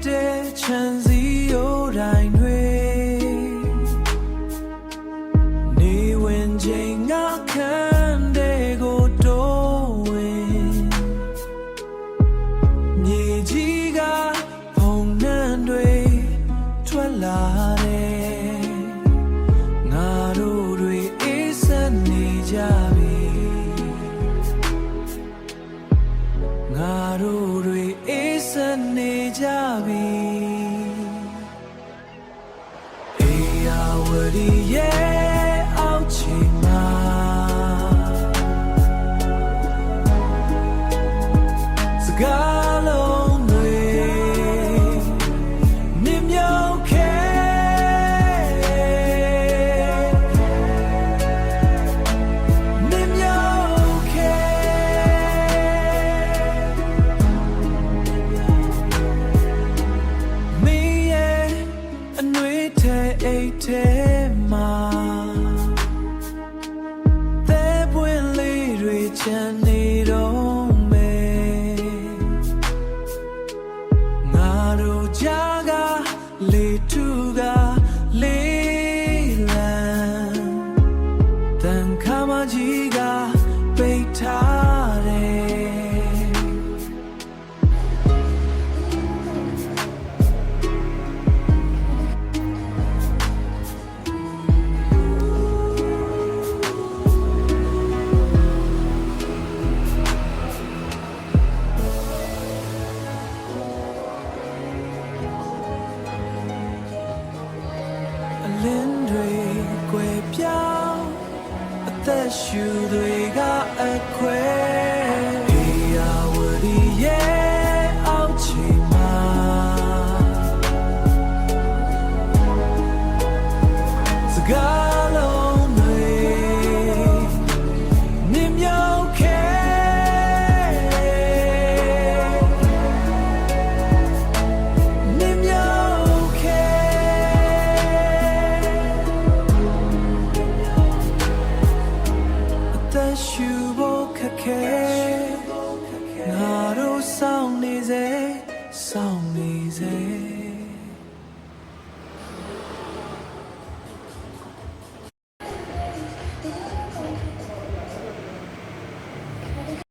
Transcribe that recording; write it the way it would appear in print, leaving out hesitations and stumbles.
တဲ့ချမ်းစီရိုးတိုင်းတွေနေဝင်ချိန်ငါခံတဲ့ကိုတိုးဝင်မြေကြီးကဘုံနှံတွေထွက်လာတယ်ငါတို့တွေအေးစက်နေကြပြီငါတို့တွေအေးစက်နေကြပြီအေယာဝတီရဲ့အောက်ခြေမှာစကားလုံးတွေမြင်မြုပ်ခဲမြင်မြုပ်ခဲမင်းရဲ့အနှွေးထဲအိတ်ထဲမှာသဲပွင့်လေးတွေချမ်းနေတော့ငါတို့ကြားကလေတူကလေးလံတန်ခါမကြီးကပိတ်ထားတယ်အလင်းတွေကွယ်ပြောင်းအသက်ရှူတွေကအခွဲအေယာဝတီရဲ့အောက်ခြေမှာစကားလုံးတွေမြင်မြုပ်ခဲမြင်မြုပ်ခဲအသက်ရှူဖို့ခက်ခဲငါတို့စောင့်နေစေ